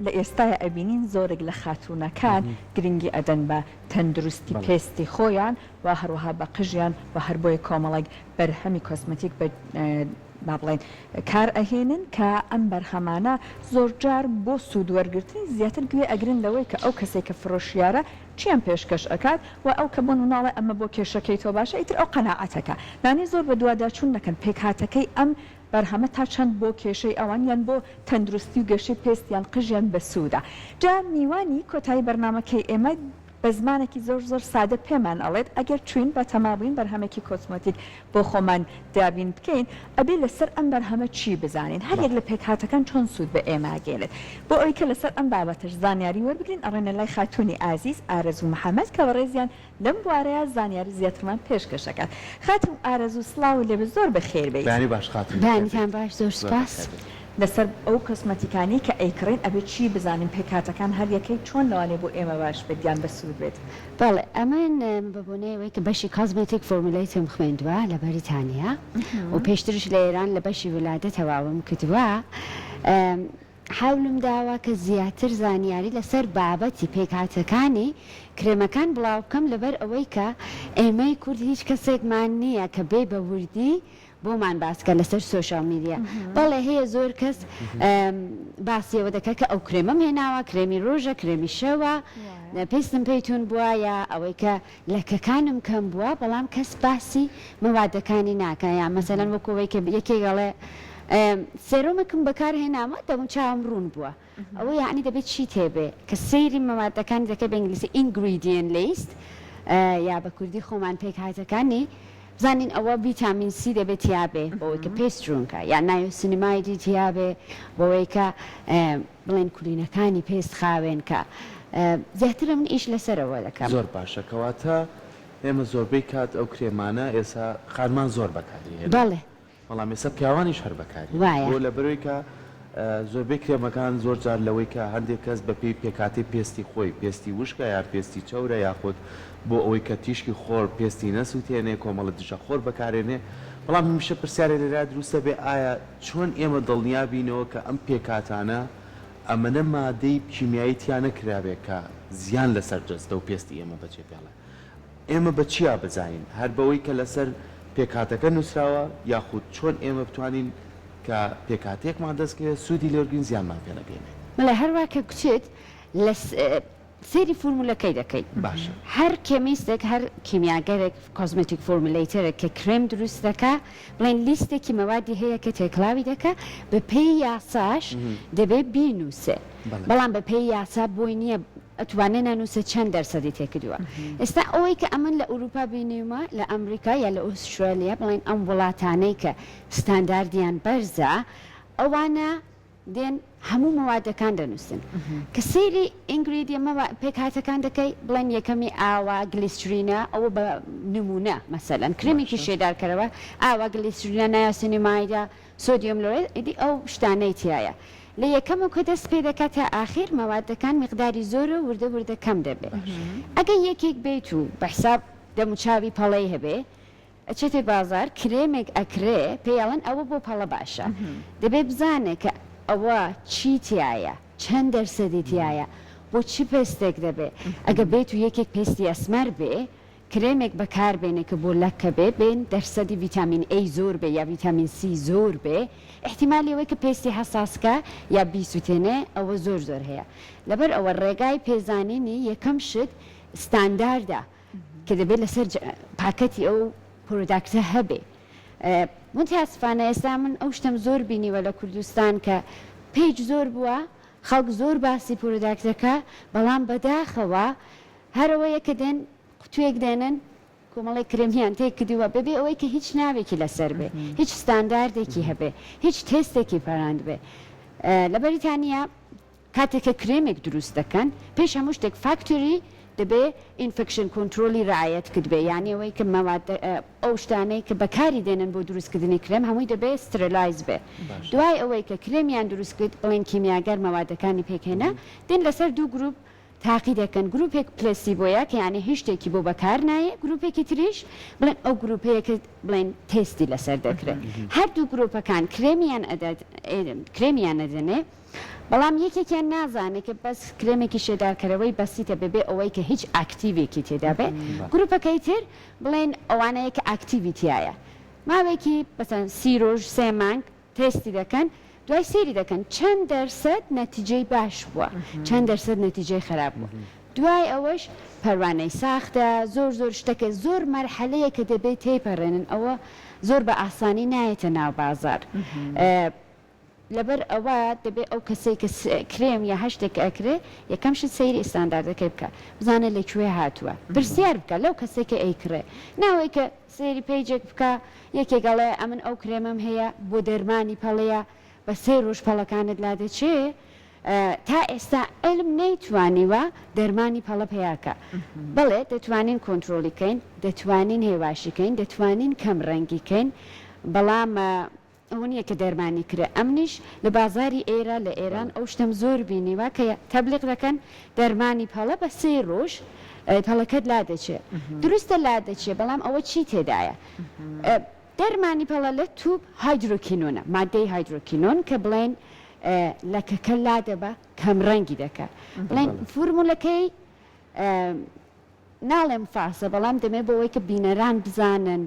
لە ئێستاە ئەبینین زۆرێک لە خاتوونەکان گرنگی ئەدەن بە تەندروستی پێستی خۆیان و هەروەها بە قژیان و هەر بۆیە کۆمەڵێک بەرهەمی کۆسمەتیک بە با بڵێن کار ئەهێنن کە ئەم بەرهەمانە زۆرجار بۆ سوودوەرگرتنی زیاتر گوێ ئەگرن لەوەی کە ئەو کەسێک کە فرۆشیارە چیان پێشکەش ئەکات و ئەو کە بۆ مناڵێ ئەمە بۆ کێشەکەی تۆ باشە ئیتر ئەو قەناعەتەکە نانی زۆر بە دوواداچوون نەکەن پێکهاتەکەی ئەم بەرهەمە تا چەند بۆ کێشەی ئەوان یان بۆ تەندروستی و گەشەی پێستیان قژیان بە سوودە جا میوانی کۆتایی بەرنامەکەی ئێمە بە زمانێکی زۆر سادە پێمان ئەڵێت ئەگەر چوین بە تەمابووین بەرهەمێکی کۆسمەتیک بۆ خۆمان دابین بکەین ئەبێ لەسەر ئەم بەرهەمە چی بزانین هەر یەک لە پێکهاتەکان چۆن سوود بە ئێمە گێنێت بۆ ئەوەی کە لەسەر ئەم بابەتش زانیاری وەربگرین ئەڕێنە لای خاتوونی ئازیز ئارەزوو محەممەد کە بەڕێزیان لەم بوارەیە زانیاری زیاترمان پێشکەشەکات خاتم ئارەزوو سڵاو لێ زۆر بەخێر بێت باش خاتم بانیتان باش زۆر سپاس لەسەر ئەو کۆسمەتیکانی کە ئەیکڕین ئەبێت چی بزانین پێکهاتەکان هەر یەکەی چۆن لەوانێ بۆ ئێمە باش بێتیان بە سوود بێت بەڵێ ئەمن ببوونەوەی کە بەشی کۆزمەتیک فۆرمولیتم خوێندووە لە بەریتانیا و پێشترش لە ئێران لە بەشی ولادە تەواوم کردووە حاولم داوە کە زیاتر زانیاری لەسەر بابەتی پێکهاتەکانی کرێمەکان بڵاو بکەم لەبەر ئەوەی کە ئێمەی کورد هیچ کەسێکمان نییە کە بێ بە وردی بۆمان باسکە لەسەر سۆشال میدیا بەڵێ هەیە زۆر کەس باسیەوە دەکە کە ئەو کرێمەم هێناوە کرێمی ڕۆژە کرێمی شەوە پێستم پێیتون بووە یا ئەوەی کە لەکەکانم کەم بووە بەڵام کەس باسی مەوادەکانی ناکە یا مەسەلەن وەکەوەی کە یەکێک گەڵێ سێرۆمەکم بەکار هێنامە دەبوو چاوم ڕوون بووە ئەوە یعنی دەبێت چی تێبێ کە سەیری مەوادەکانی دەکە بە ئینگلیسی ingredient list یا بە کوردی خۆمان پێکهاتەکانی بزانین ئەوە ڤیتامین سی دەبێت یابێ بۆەوەی کە پێست ڕوونکە یا نایۆسینیمایدی یابێ بۆەوەی کە بڵێن کولینەکانی پێست خاوێن کە زیاترە من ئیش لەسەرەوە دەکەم زۆر باشە کەواتە ئێمە زۆربەی کات ئەو کرێمانە ئێستا خانمان زۆر بەکاری بەڵێ بەڵام ئێستا پیاوانیش هەر بەکاری بۆ لە بەرەوەی کە زۆربەی کرێمەکان زۆر جار لەوەی کە هەندێک کەس بە پێی پێکاتی پێستی خۆی پێستی وشکە یا پێستی چەورە یاخود بۆ ئەوەی کە تیشکی خۆر پێستی نەسووتێنێ کۆمەڵە دژە خۆر بەکارێنێ بەڵام هەمیشە پرسیارێ لێرا دروستە بێ ئایا چۆن ئێمە دڵنیا بینەوە کە ئەم پێکاتانە ئەمەنە مادەی کیمیایی تیان نەکرابێ کە زیان لەسەر جەستە و پێستی ئێمە بەچێ پێڵێ ئێمە بە چیا بزانین هەر بەوەی کە لەسەر پێکاتەکە نووسراوە یاخود چۆن ئێمە بتوانین کە پێکاتێکمان دەستکەوێت سوودی لێرگین زیانمان پێ نەگەێنێت مەڵێ هەروە کە کچێت لە سێری فۆرمولەکەی دەکەیت باشە هەر کێمیستێک هەر کیمیاگەرێک کۆزمەتیک فۆرمولەیتەرێک کە کرێم دروست دەکە بڵێن لیستێکی مەوادی هەیە کە تێکڵاوی دەکە بە پێی یاساش دەبێت بینووسێ بەڵام بە پێی یاسا بۆی نییە ئەتوانێت نانووسە چەند دەرسەدی تێکردووە ئێستا ئەوەی کە ئەمن لە ئوروپا بینیومە لە ئەمریکا یا لە ئوسترالیا بڵێن ئەم وڵاتانەی کە ستانداردیان بەرزە ئەوانە دێن هەموو مەوادەکان دەنووسن کە سەیری ئینگریدیەمە پێکهاتەکان دەکەی بڵێن یەکەمی ئاوا گلیسرینە ئەوە بە نمونە مەسەلەن کرێمێکی شێدارکەرەوە ئاوا گلیسرینە نایاسینیمایدا سۆدیۆم لۆرێت ئیدی ئەو شتانەی تایە لە یەکەم و کە دەست پێ دەکات تا ئاخیر مەوادەکان مقداری زۆرە وردە وردە کەم دەبێت ئەگەر یەکێک بێت و بەحساب دەموچاوی پەڵەی هەبێ ئەچێتێ بازار کرێمێک ئەکرێ پێیاڵەن ئەوە بۆ پەڵە باشە دەبێت بزانێت کە ئەوە چی تایە چەند دەرسەدی تایە بۆ چی پێستێک دەبێ ئەگە بێت و یەکێک پێستی ئەسمەر بێ کرێمێک بەکاربێنێ کە بۆ لەکە بێ بێن دەرسەدی ڤیتامین ئەی زۆر بێ یا ڤیتامین سی زۆر بێ احتیمالی ئەوەی کە پێستی حەساسکە یا بیسووتێنێ ئەوە زۆر زۆر هەیە لەبەر ئەوە ڕێگای پێزانینی یەکەم شت ستانداردە کە دەبێت لەسەر پاکەتی ئەو پرۆداکتە هەبێ متاسفانە ئێستا من ئەو شتم زۆر بینیوە لە کوردستان کە پێیج زۆر بووە خەڵک زۆر باسی پرۆداکتەکە بەڵام بەداخەوە هەرەوەیە کە دێن قوتوێک دێنن کۆمەڵی کرێمیان تێک کردووە بەبێ ئەوەی کە هیچ ناوێکی لەسەر بێ هیچ ستانداردێکی هەبێ هیچ تێستێکی پەراند بێ لە بەریتانیا کاتێککە کرێمێک دروست دەکەن پێش هەموو شتێک فاکتۆری دەبێ ئینفکشن کۆنتترۆلی ڕایەت کرد بێ یانی ئەوەی کە ئەو شتانەی کە بەکاری دێنن بۆ دروستکردنی کرێم هەمووی دەبێت سترلایز بێ دوای ئەوەی کە کرێمیان دروست کرد بڵێن کیمیاگەر مەوادەکانی پێکهێنا دێن لەسەر دوو گروپ تاقی دەکەن گروپێک پلسیبۆیە کە یعنی هیچ شتێکی بۆ بەکار نایە گروپێکی تریش بڵێن ئەو گروپەیە کە بڵێن تێستی لەسەر دەکرێت هەردوو گروپەکان کرێمیان ئەدەنێ بەڵام یەکێکیان نازانێت کە بەس کرێمێکی شێدارکەرەوەی بەسیتە بەبێ ئەوەی کە هیچ ئاکتیڤێکی تێدا بێ گروپەکەی تر بڵێن ئەوانەیە کە ئاکتیڤیتیایە ماوێکی بەسەن 30 ڕۆژ 3 مانگ تێستی دەکەن دوای سێری دەکەن چەند دەرسەد نەتیجەی باش بووە چەند دەرسەد نەتیجەی خراپ بووە دوای ئەوەش پەروانەی ساختە زۆر شتەکە زۆر مەرحەلەیە کە دەبێت تێپەڕێنن ئەوە زۆر بە ئاسانی نایەتە ناو بازار لەبەر ئەوە دەبێت ئەو کەسێک کە کرێم یا هەشتێک ئەکرێ یەکەم شت سەیری ئستانداردەکەی بکە بزانە لەکوێ هاتووە پرسیار بکە لەو کەسێکە ئەیکرێ ناوەی کە سێری پیجێک بکە یەکێگەڵێ ئەمن ئەو کرێمەم هەیە بۆ دەرمانی پەڵەیە بە 3 ڕۆژ پەڵەکانت لا دەچێ تا ئێستا علم نەیتوانیوە دەرمانی پەڵە پێیاکە بڵێ دەتوانین کۆنتترۆلیکەین دەتوانین هێواشیکەین دەتوانین کەم ڕەنگیکەین بەڵام ئەو نییە کە دەرمانی کرێ ئەمنیش لە بازاری ئێرە لە ئێران ئەو شتم زۆر بینیوە کە تەبلیغ دەکەن دەرمانی پەڵە بە 3 ڕۆژ پەڵەکەت لا دەچێ دروستە لا دەچێ بەڵام ئەوە چی تێدایە دەرمانی پەڵە لە تووب هایدروکینۆنە مادەی هایدروکینۆن کە بڵێن لە کەکە لا دەبە کەم ڕەنگی دەکات بڵێن فورمولەکەی ناڵێم فاسە بەڵام دەمێ بۆ ئەوەی کە بینەران بزانن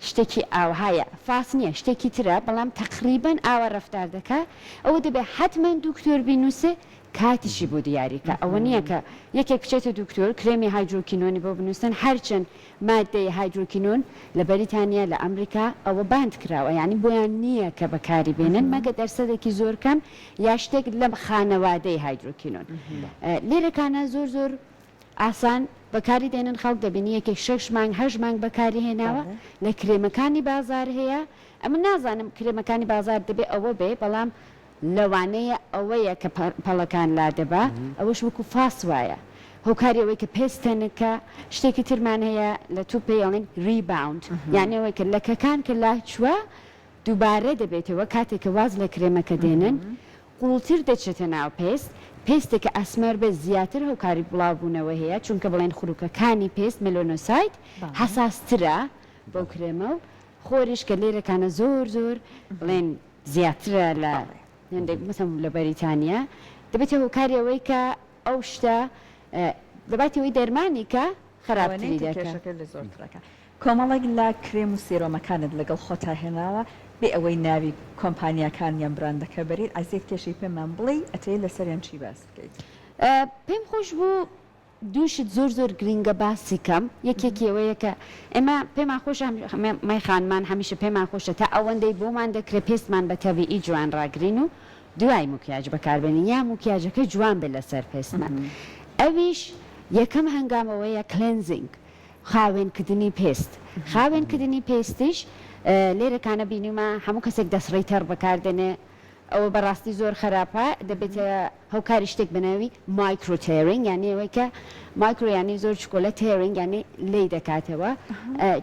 شتێکی ئاوهایە فاس نییە شتێکی ترە بەڵام تقریبان ئاوە ڕەفتار دەکات ئەوە دەبێت حتمما دوکتۆر بینوسێ کاتیشی بۆ دیاریکە ئەوە نییە کە یەکێک بچێتە دوکتۆر کرێمی هایدروکینۆنی بۆ بنووسن هەرچەند مادەی هایدروکینۆن لە بەریتانیا لە ئەمریکا ئەوە باند کراوە یعنی بۆیان نییە کە بەکاری بێنن مەگە دەرسەدێکی زۆر کەم یا شتێک لەم خانەوادەی هایدروکینۆن لێرەکانە زۆر ئاسان بەکاری دێنن خەڵک دەبینی یەکێک 6 مانگ 8 مانگ بەکاری هێناوە لە کرێمەکانی بازار هەیە ئەمە نازانم کرێمەکانی بازار دەبێت ئەوە بێ بەڵام لەوانەیە ئەوەیە کە پەڵەکان لا دەبا ئەوەش وەکو فاس وایە هۆکاری ئەوەی کە پێستەنەکە شتێکی ترمان هەیە لە تو پێڵین ریباوند یعنی ئەوەی کە لەکەکان کە لا چووە دووبارە دەبێتەوە کاتێککە واز لە کرێمەکە دێنن قوڵتر دەچێتە ناو پێست پێستێکە ئەسمەر بێ زیاتر هۆکاری بڵاوبوونەوە هەیە چونکە بڵێن خروکەکانی پێست ملۆنۆسایت حساسترە بەو کرێمە و خۆریش کە لێرەکانە زۆر بڵێن زیاترە لە مثلا لە بەریتانیا دەبێتە هۆکاری ئەوەی کە ئەو شتە دەباتەوەی دەرمانی کە خراپتری دەکات لە زۆرترەکە کۆمەڵێک لە کرێم و سیرۆمەکانت لەگەڵ خۆتا هێناوە بێ ئەوەی ناوی کۆمپانیەکان یان برندەکە بەریت ئازێک کێشەی پێمان بڵێ ئەتەیە لەسەریان چی باس بکەیت پێم خۆش بوو دووشت زۆر گرنگە باسی کەم یەکێکی ئەوەیە کە ئێمە پێمان خۆش مای خانمان هەمیشە پێمان خۆشە تا ئەوەندەی بۆمان دەکرێت پێستمان بە تەبیعی جوان ڕاگرین و دوای مکیاج بەکاربێنین یا مکیاجەکە جوان بێ لەسەر پێستمان ئەویش یەکەم هەنگامەوەیە کلێنزینگ خاوێنکردنی پێست خاوێنکردنی پێستیش لێرەکانە بینیمە هەموو کەسێک دەسڕی تەر بەکاردێنێ ئەوە بەڕاستی زۆر خراپە دەبێتە هەوکاری شتێک بنەوی مایکرۆتێرینگ یعنی ئەوەی کە مایکرۆ ینی زۆر چکۆلە تێرینگ ینی لی دەکاتەوە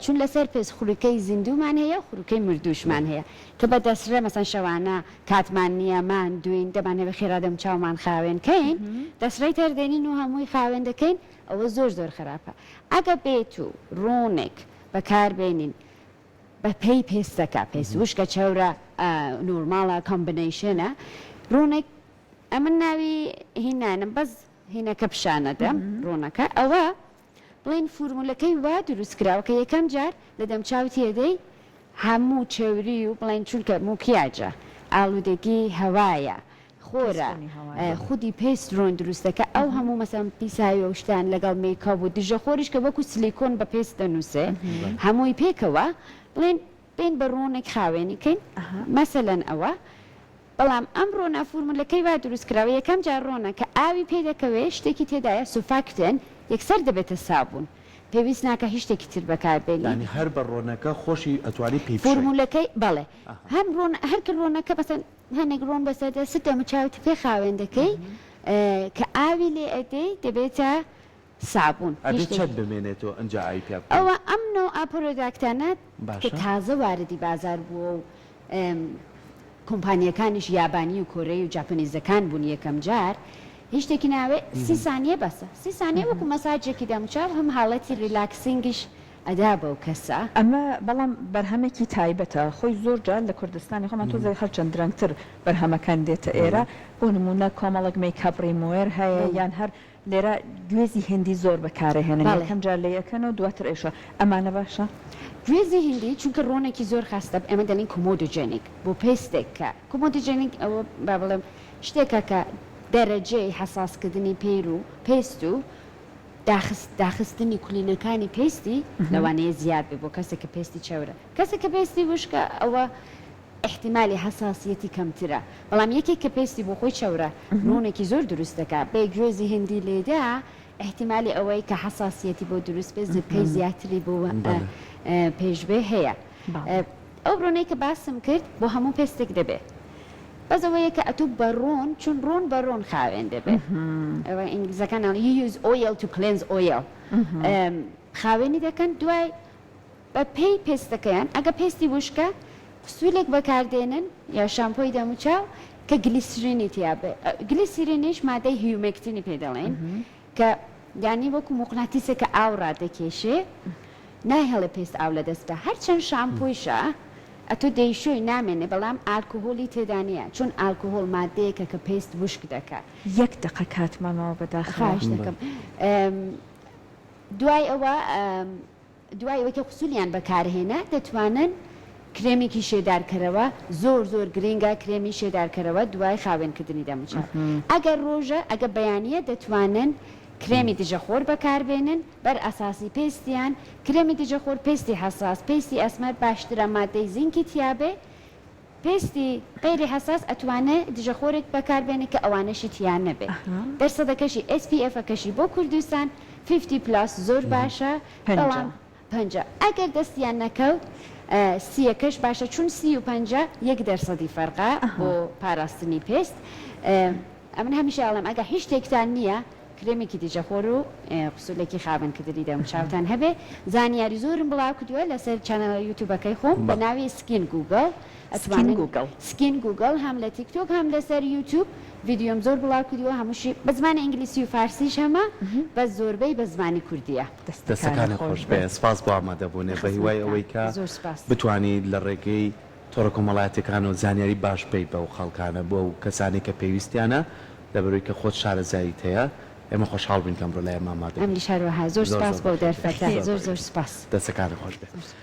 چون لەسەر پێست خوروکەی زیندومان هەیە خوروکەی مردوشمان هەیە کە بە دەسرە مەسەن شەوانە کاتمان نییەمان دوین دەمانەوە خێرادەم چاومان خاوێنکەین دەسڕی تەردێنین و هەمووی خاوێن دەکەین ئەوە زۆر خراپە ئەگە بێت و ڕۆنێک بەکاربێنین بە پێی پێستەکە پێست وشکە چەورە نورمالە کۆمبینیشنە ڕوونێک ئەمە ناوی هینانم بەس هینەکە پیشانەدەم ڕوونەکە ئەوە بڵین فورمولەکەی وا دروستکراوە کە یەکەم جار لە دەمچاو تێدەی هەموو چێوری و بڵین چونکە موکیاجە ئالودەگی هەوایە خۆرە خودی پێست ڕۆن دروستەکە ئەو هەموو مەسەم پیساوی و شتان لەگەڵ میکاپ و دژە خۆریش کە وەکو سلیکۆن بە پێست دەنووسێ هەمووی پێکەوە بڵین بین بە ڕۆنێک خاوێنیکەین مەسەلەن ئەوە بەڵام ئەم ڕۆنە فورمولەکەی وا دروستکراوە یەکەم جار ڕۆنە کە ئاوی پێ دەکەوێت شتێکی تێدایە سوفاکتن یەکسەر دەبێتە سابوون پێویست ناکە هیچ شتێکی تر بەکاربێنی ینی هەر بە ڕۆنەکە خۆشی ئەتوانی پێ فورمولەکەی بەڵێ هەرکە ڕۆنەکە بەسەن هەنێک ڕۆن بەسەردە سدە مچاوتی پێ خاوێندەکەی کە ئاوی لێ ئەدەی دەبێتە سابوون چەند بمێنێتەوە ئەنج ئاوی پێ ئەوە ئەمنەوە ئاپۆرۆداکتانە کە تازە واردی بازار بووە و کۆمپانیەکانیش یابانی و کۆرەی و جاپەنیزەکان بوون یەکەم جار هیچ شتێکی ناوێ 30 سانیە بەسە 30 سانیە وەکو مەساجێکی دەمچاو هەم حاڵەتی ریلاکسینگیش ئەدا بەو کەسە ئەمە بەڵام بەرهەمێکی تایبەتە خۆی زۆر جار لە کوردستانی خۆمان تۆ هەرچەند درەنگتر بەرهەمەکان دێتە ئێرە بۆ نمونە کۆمەڵک میکاپ ڕیموێر هەیە یان هەر لێرە گوێزی هندی زۆر بەکارەهێنن یەکەم جار لە یەکەنەوە دواتر ئێشە ئەمانە باشە گوێزی هندی چونکە ڕۆنێکی زۆر خاستە ئەمە دەڵین کۆمۆدوجێنیک بۆ پێستێک کە کۆمۆدوجێنیک ئەوە با بڵێم شتێکە کە دەرەجەی حساسکردنی پێر و پێست و داخستنی کولینەکانی پێستی لەوانەیە زیاد بێ بۆ کەسێک کە پێستی چەورە کەسێک کە پێستی وشکە ئەوە احتیمالی حساسیەتی کەمترە بەڵام یەکێک کە پێستی بۆ خۆی چەورە ڕۆنێکی زۆر دروست دەکا بێ گوێزی هندی لێدا احتیمالی ئەوەی کە حساسیەتی بۆ دروست بێ زرکەی زیاتری بۆ پێشبێ هەیە ئەو ڕۆنەی کە باسم کرد بۆ هەموو پێستێک دەبێت بەزەوەیە کە ئەتوو بە ڕۆن چون ڕۆن بە ڕۆن خاوێن دەبێت ئەوە ئینگلیزەکانیان you use oil to cleanse oil خاوێنی دەکەن دوای بە پێی پێستەکەیان ئەگە پێستی وشکە سوولێک بەکاردێنن یا شامپۆی دەموچاو کە گلیسرینی تیابێ گلیسرینیش مادەی هیومێکتینی پێ دەڵێن کە یانی وەکو موقناتیسێکە ئاو ڕادەکێشێ نایهێڵێ پێست ئاو لە دەستدا هەرچەند شامپۆیشە ئەتۆ دەیشۆی نامێنێ بەڵام ئالکۆهۆلی تێدا نیە چون ئالکۆهۆل مادەیەکە کە پێست وشک دەکات یەک دقە کاتمانەوە خواهش دەکەم دوای ئەوە دوای ئەوەی کە قسوولیان بەکارهێنا دەتوانن کرێمێکی شێدارکەرەوە زۆر زۆر گرنگە کرێمی شێدارکەرەوە دوای خاوێنکردنی دەموچات ئەگەر ڕۆژە ئەگە بەیانیە دەتوانن کرێمی دژەخۆر بەکاربێنن بەر ئاساسی پێستیان کرێمی دژەخۆر پێستی حساس پێستی ئەسمەر باشترە مادەی زینکی تیابێ پێستی غیری حساس ئەتوانێت دژەخۆرێک بەکاربێنێت کە ئەوانەشی تیان نەبێت دەرسەدەکەشی SPF-ەکەشی بۆ کوردستان 50+ زۆر باشە بەڵام 50 ئەگەر دەستیان نەکەوت سیەکەش باشە چون 35% فەرقا بۆ پاراستنی پێست ئەمن هەمیشە ئەڵێم ئەگە هیچ شتێکتان نییە کرێمێکی دیجەخۆر و قسوولێکی خاوێنکردنی دەموچاوتان هەبێ زانیاری زۆرم بڵاو کردووە لەسەر چەنەڵ یوتیوبەکەی خۆم بە ناوی سکین گوگل سکین گوگل هەم لە تیکتۆک هەم لەسەر یوتیوب ڤیدیۆم زۆر بڵاو کردووە هەمووشی بە زمانی ئینگلیسی و فارسیش هەمە بە زۆربەی بە زمانی کوردیە دەستەکانی خۆش بێ سپاس بۆ ئامادەبوونێ بە هیوای ئەوەی کە بتوانیت لە ڕێگەی تۆڕە کۆمەڵایەتەکان و زانیاری باش پێی بەو خەڵکانە بۆ و کەسانی کە پێویستیانە لەبەرەوەی کە خۆت شارەزاییت هەیە ئێمە خۆشحاڵ بین کەم ڕۆ لای ئەمە ئامادە ئەم شاروەها زۆر سپاس بۆ دەرفەتە زۆر زۆر سپاس دەستەکانی خۆش بێت